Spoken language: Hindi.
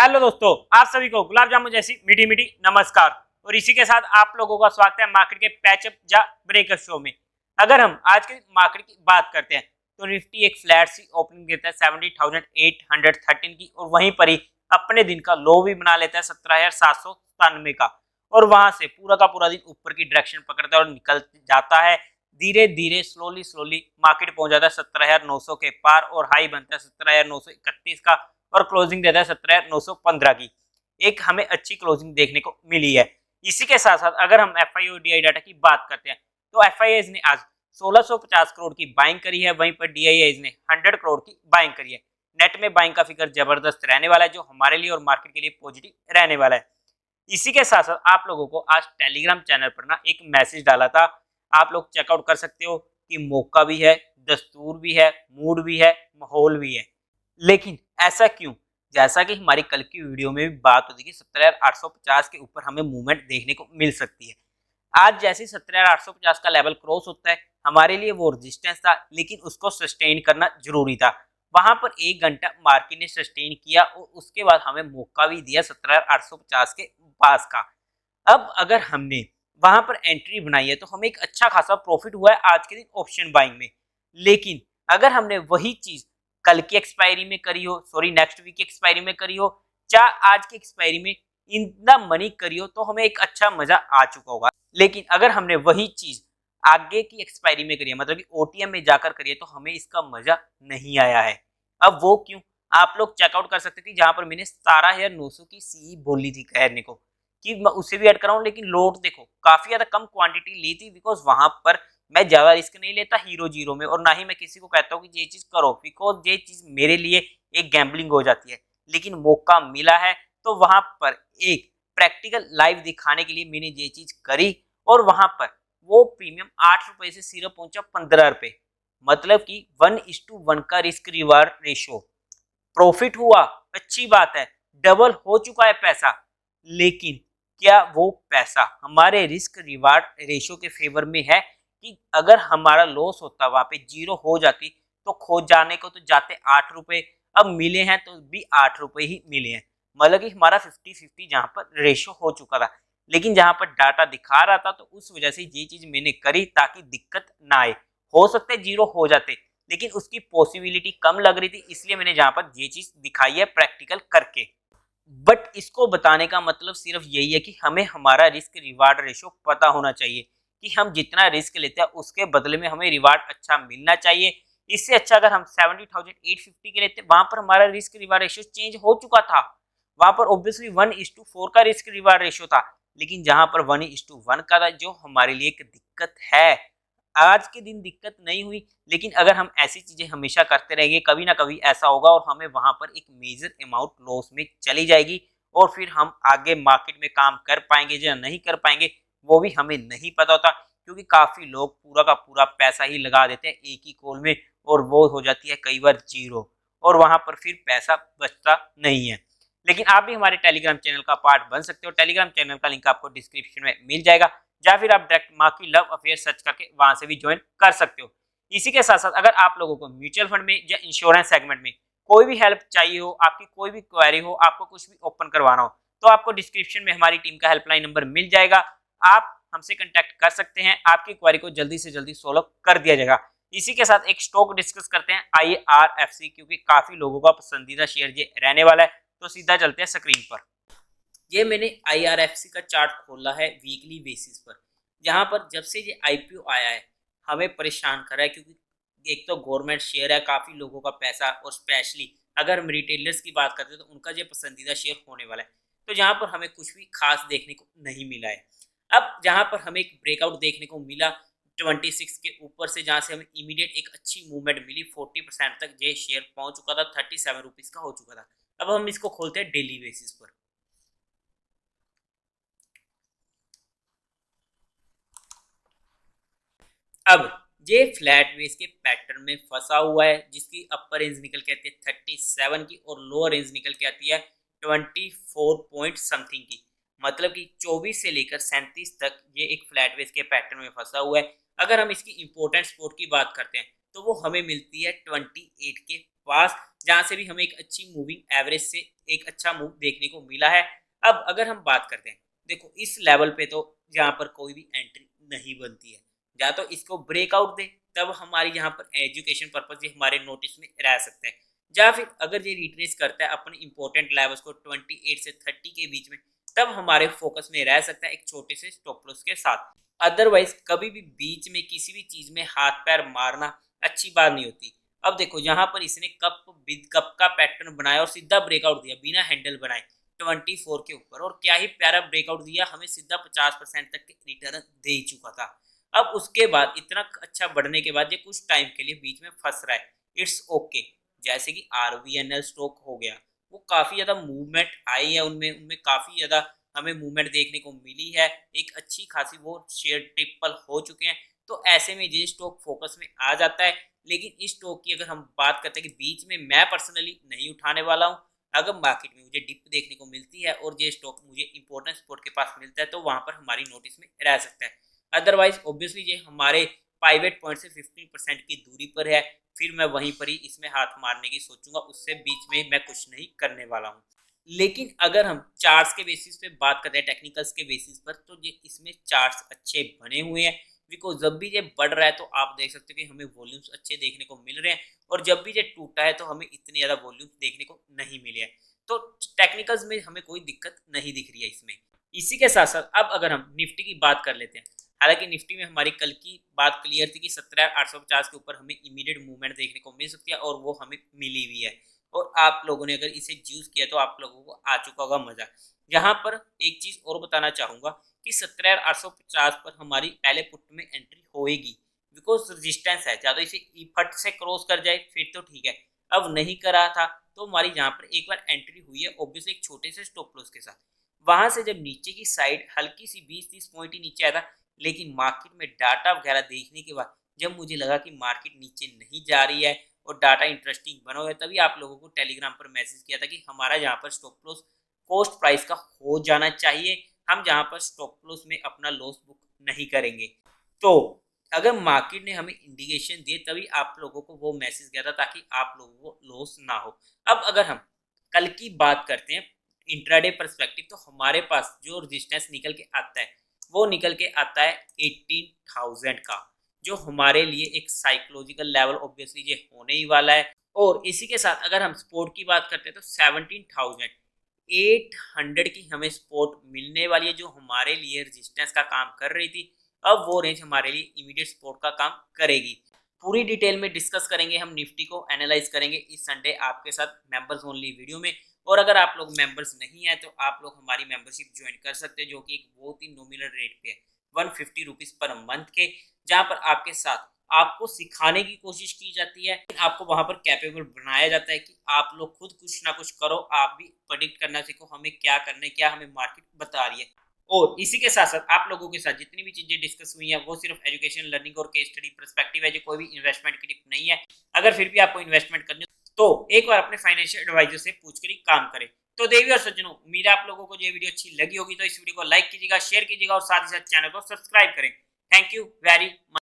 हेलो दोस्तों, आप सभी को गुलाब जामुन जैसी मीठी मीठी नमस्कार। और इसी के साथ आप लोगों का स्वागत है मार्केट के पैचअप या ब्रेकअप शो में। अगर हम आज के मार्केट की बात करते हैं तो निफ्टी एक फ्लैट सी ओपनिंग देता है 70,813 की, और वहीं पर ही अपने दिन का लो भी बना लेता है 17,797 का, और वहां से पूरा का पूरा दिन ऊपर की डायरेक्शन पकड़ता है और निकल जाता है। धीरे धीरे स्लोली मार्केट पहुंच जाता है 17,900 के पार, और हाई बनता है 17,931 का, और क्लोजिंग देता है 17,915 की। एक हमें अच्छी क्लोजिंग देखने को मिली है। इसी के साथ साथ अगर हम एफआईओ-डीआई डाटा की बात करते हैं तो एफआईआईज ने आज 1650 करोड़ की बाइंग करी है, वहीं पर डीआईआईज ने 100 करोड़ की बाइंग करी है। नेट में बाइंग का फिगर जबरदस्त रहने वाला है, जो हमारे लिए और मार्केट के लिए पॉजिटिव रहने वाला है। इसी के साथ साथ आप लोगों को आज टेलीग्राम चैनल पर ना एक मैसेज डाला था, आप लोग चेकआउट कर सकते हो कि मौका भी है, दस्तूर भी है, मूड भी है, माहौल भी है। लेकिन ऐसा क्यों? जैसा कि हमारी कल की वीडियो में भी बात होती कि 17,850 के ऊपर हमें मूवमेंट देखने को मिल सकती है। आज जैसे 17,850 का लेवल क्रॉस होता है, हमारे लिए वो रेजिस्टेंस था, लेकिन उसको सस्टेन करना जरूरी था। वहां पर 1 घंटा मार्केट ने सस्टेन किया और उसके बाद हमें मौका भी दिया 17,850 के पास का। अब अगर हमने वहां पर एंट्री बनाई है तो हमें एक अच्छा खासा प्रॉफिट हुआ है आज के दिन ऑप्शन बाइंग में। लेकिन अगर हमने वही चीज कल की एक्सपायरी में करी हो, सॉरी नेक्स्ट वीक की एक्सपायरी में करी हो, या आज की एक्सपायरी में इन द मनी करी हो, तो हमें एक अच्छा मजा आ चुका होगा। लेकिन अगर हमने वही चीज आगे की एक्सपायरी में करी है, मतलब कि ओटीएम में जाकर करी है, तो हमें इसका मजा नहीं आया है। अब वो क्यों? आप लोग चेकआउट कर सकते थे जहां पर मैंने 17,900 की सी बोली थी कहने को कि मैं उसे भी ऐड कराऊं, लेकिन लोड देखो काफी ज्यादा कम क्वांटिटी ली थी, बिकॉज वहां पर मैं ज्यादा रिस्क नहीं लेता हीरो जीरो में, और ना ही मैं किसी को कहता हूँ कि ये चीज करो, बिकॉज ये चीज मेरे लिए एक गैम्बलिंग हो जाती है। लेकिन मौका मिला है तो वहां पर एक प्रैक्टिकल लाइव दिखाने के लिए मैंने ये चीज करी, और वहां पर वो प्रीमियम 8 रुपए से सिर्फ पहुंचा 15 रुपए। मतलब कि 1:1 का रिस्क रिवार्ड रेशो। प्रॉफिट हुआ, अच्छी बात है, डबल हो चुका है पैसा। लेकिन क्या वो पैसा हमारे रिस्क रिवार्ड रेशो के फेवर में है? कि अगर हमारा लॉस होता, वहां पे जीरो हो जाती, तो खो जाने को तो जाते 8 रुपए, अब मिले हैं तो भी 8 रुपए ही मिले हैं। मतलब कि हमारा 50-50 जहां पर रेशो हो चुका था। लेकिन जहां पर डाटा दिखा रहा था, तो उस वजह से ये चीज मैंने करी ताकि दिक्कत ना आए। हो सकते जीरो हो जाते, लेकिन उसकी पॉसिबिलिटी कम लग रही थी, इसलिए मैंने जहां पर ये चीज दिखाई है प्रैक्टिकल करके। बट इसको बताने का मतलब सिर्फ यही है कि हमें हमारा रिस्क रिवार्ड रेशो पता होना चाहिए, कि हम जितना रिस्क लेते हैं उसके बदले में हमें रिवार्ड अच्छा मिलना चाहिए। इससे अच्छा अगर हम 70,850 के लेते, वहां पर हमारा रिस्क रिवार्ड रेशो चेंज हो चुका था। वहां पर ऑब्वियसली 1:4 का रिस्क रिवार्ड रेशो था, लेकिन जहां पर 1:1 का था, जो हमारे लिए एक दिक्कत है। आज के दिन दिक्कत नहीं हुई, लेकिन अगर हम ऐसी चीजें हमेशा करते रहेंगे, कभी ना कभी ऐसा होगा और हमें वहां पर एक मेजर अमाउंट लॉस में चली जाएगी, और फिर हम आगे मार्केट में काम कर पाएंगे या नहीं कर पाएंगे वो भी हमें नहीं पता होता, क्योंकि काफी लोग पूरा का पूरा पैसा ही लगा देते हैं एक ही कॉल में, और वो हो जाती है कई बार जीरो, और वहां पर फिर पैसा बचता नहीं है। लेकिन आप भी हमारे टेलीग्राम चैनल का पार्ट बन सकते हो। टेलीग्राम चैनल का लिंक आपको डिस्क्रिप्शन में मिल जाएगा, या फिर आप डायरेक्ट माँ की लव अफेयर सर्च करके वहां से भी ज्वाइन कर सकते हो। इसी के साथ साथ अगर आप लोगों को म्यूचुअल फंड में या इंश्योरेंस सेगमेंट में कोई भी हेल्प चाहिए हो, आपकी कोई भी क्वेरी हो, आपको कुछ भी ओपन करवाना हो, तो आपको डिस्क्रिप्शन में हमारी टीम का हेल्पलाइन नंबर मिल जाएगा। आप हमसे कंटेक्ट कर सकते हैं, आपकी क्वेरी को जल्दी से जल्दी सोल्व कर दिया जाएगा। इसी के साथ एक स्टॉक डिस्कस करते हैं IRFC, क्योंकि काफी लोगों का पसंदीदा शेयर ये रहने वाला है। तो सीधा चलते हैं स्क्रीन पर। ये मैंने IRFC का चार्ट खोला है वीकली बेसिस पर, जहां पर जब से ये IPO आया है हमें परेशान कर रहा है, क्योंकि एक तो गवर्नमेंट शेयर है, काफ़ी लोगों का पैसा, और स्पेशली अगर हम रिटेलर्स की बात करते हैं तो उनका ये पसंदीदा शेयर होने वाला है। तो जहां पर हमें कुछ भी खास देखने को नहीं मिला है। अब जहां पर हमें एक ब्रेकआउट देखने को मिला 26 के ऊपर से, जहां से हमें इमीडिएट एक अच्छी मूवमेंट मिली, 40% तक ये शेयर पहुंच चुका था, 37 रुपीज़ का हो चुका था। अब हम इसको खोलते हैं डेली बेसिस पर। अब ये फ्लैट बेस के पैटर्न में फंसा हुआ है, जिसकी अपर रेंज निकल के आती है 37 की, और लोअर रेंज निकल के आती है 24 पॉइंट समथिंग की। मतलब कि 24 से लेकर 37 तक ये एक फ्लैट बेस के पैटर्न में फंसा हुआ है। अगर हम इसकी इंपॉर्टेंट सपोर्ट की बात करते हैं तो वो हमें मिलती है 28 के पास, जहां से भी हमें एक अच्छी मूविंग एवरेज से एक अच्छा मूव देखने को मिला है। अब अगर हम बात करते हैं, देखो इस लेवल पे तो यहाँ पर कोई भी एंट्री नहीं बनती है, या तो इसको ब्रेकआउट दे तब हमारी यहाँ पर एजुकेशन पर्पज ये हमारे नोटिस में रह सकते हैं, या फिर अगर ये रिट्रेस करता है अपने इंपॉर्टेंट लेवल्स को 28 से 30 के बीच में, तब हमारे फोकस में रह सकता है एक छोटे से स्टॉप लॉस के साथ। अदरवाइज कभी भी बीच में किसी भी चीज में हाथ पैर मारना अच्छी बात नहीं होती। अब देखो यहाँ पर इसने कप विद कप का पैटर्न बनाया और सीधा ब्रेकआउट दिया बिना हैंडल बनाए 24 के ऊपर, और क्या ही प्यारा ब्रेकआउट दिया, हमें सीधा 50% तक के रिटर्न दे ही चुका था। अब उसके बाद इतना अच्छा बढ़ने के बाद ये कुछ टाइम के लिए बीच में फंस रहा है, इट्स ओके। जैसे कि RVNL स्टॉक हो गया, वो काफी ज्यादा मूवमेंट आई है, उनमें उनमें काफी ज्यादा हमें मूवमेंट देखने को मिली है, एक अच्छी खासी वो शेयर ट्रिपल हो चुके हैं। तो ऐसे में ये स्टॉक फोकस में आ जाता है। लेकिन इस स्टॉक की अगर हम बात करते हैं कि बीच में मैं पर्सनली नहीं उठाने वाला हूँ। अगर मार्केट में मुझे डिप देखने को मिलती है और ये स्टॉक मुझे इंपॉर्टेंट सपोर्ट के पास मिलता है तो वहां पर हमारी नोटिस में रह सकता है। अदरवाइज ऑब्वियसली ये हमारे पाइवेट पॉइंट से 15% की दूरी पर है, फिर मैं वहीं पर ही इसमें हाथ मारने की सोचूंगा, उससे बीच में मैं कुछ नहीं करने वाला हूँ। लेकिन अगर हम चार्ट्स के बेसिस पे बात करते हैं, टेक्निकल्स के बेसिस पर, तो ये इसमें चार्ट्स अच्छे बने हुए हैं। बिकॉज जब भी ये बढ़ रहा है तो आप देख सकते हो कि हमें वॉल्यूम्स अच्छे देखने को मिल रहे हैं, और जब भी ये टूटा है तो हमें इतनी ज़्यादा वॉल्यूम्स देखने को नहीं मिले हैं। तो टेक्निकल्स में हमें कोई दिक्कत नहीं दिख रही है इसमें। इसी के साथ साथ अब अगर हम निफ्टी की बात कर लेते हैं, हालांकि निफ्टी में हमारी कल की बात क्लियर थी कि 17,850 के ऊपर हमें इमीडिएट मूवमेंट देखने को मिल सकती है, और वो हमें मिली हुई है। और आप लोगों ने अगर इसे यूज किया तो आप लोगों को आ चुका होगा मजा। यहाँ पर एक चीज और बताना चाहूंगा कि 17,850 पर हमारी पहले पुट में एंट्री होएगी, बिकॉज रेजिस्टेंस है, ज्यादा इसे फट से क्रॉस कर जाए फिर तो ठीक है। अब नहीं करा था तो हमारी यहाँ पर एक बार एंट्री हुई है, ऑब्वियसली एक छोटे से स्टॉप लॉस के साथ। वहां से जब नीचे की साइड हल्की सी 20-30 पॉइंट ही नीचे आया था, लेकिन मार्केट में डाटा वगैरह देखने के बाद जब मुझे लगा कि मार्केट नीचे नहीं जा रही है और डाटा इंटरेस्टिंग बना हुआ है, तभी आप लोगों को टेलीग्राम पर मैसेज किया था कि हमारा यहाँ पर स्टॉप लॉस कॉस्ट प्राइस का हो जाना चाहिए, हम जहाँ पर स्टॉप लॉस में अपना लॉस बुक नहीं करेंगे। तो अगर मार्केट ने हमें इंडिकेशन दिए तभी आप लोगों को वो मैसेज गया था, ताकि आप लोगों को लॉस ना हो। अब अगर हम कल की बात करते हैं इंट्राडे पर्सपेक्टिव, तो हमारे पास जो रेजिस्टेंस निकल के आता है वो निकल के आता है 18,000 का, जो हमारे लिए एक साइकोलॉजिकल लेवल ऑब्वियसली ये होने ही वाला है। और इसी के साथ अगर हम सपोर्ट की बात करते हैं तो 17,800 की हमें सपोर्ट मिलने वाली है, जो हमारे लिए रेजिस्टेंस का काम कर रही थी। अब वो रेंज हमारे लिए इमीडिएट सपोर्ट का काम करेगी। पूरी डिटेल में डिस्कस करेंगे, हम निफ्टी को एनालाइज करेंगे इस संडे आपके साथ मेंबर्स ओनली वीडियो में। और अगर आप लोग मेंबर्स नहीं है तो आप लोग हमारी मेंबरशिप ज्वाइन कर सकते हैं, जो कि एक बहुत ही नॉमिनल रेट पे है 150 रुपीज पर मंथ के, जहाँ पर आपके साथ आपको सिखाने की कोशिश की जाती है, आपको वहां पर कैपेबल बनाया जाता है कि आप लोग खुद कुछ ना कुछ करो, आप भी प्रेडिक्ट करना सीखो हमें क्या करना है, क्या हमें मार्केट बता रही है। और इसी के साथ साथ आप लोगों के साथ जितनी भी चीजें डिस्कस हुई हैं वो सिर्फ एजुकेशन, लर्निंग और केस स्टडी पर्सपेक्टिव है, जो कोई भी इन्वेस्टमेंट की टिप नहीं है। अगर फिर भी आपको इन्वेस्टमेंट करनी तो एक बार अपने फाइनेंशियल एडवाइजर से पूछकर ही काम करें। तो देवी और सज्जनों, उम्मीद है आप लोगों को ये वीडियो अच्छी लगी होगी, तो इस वीडियो को लाइक कीजिएगा, शेयर कीजिएगा और साथ ही साथ चैनल को सब्सक्राइब करें। Thank you very much.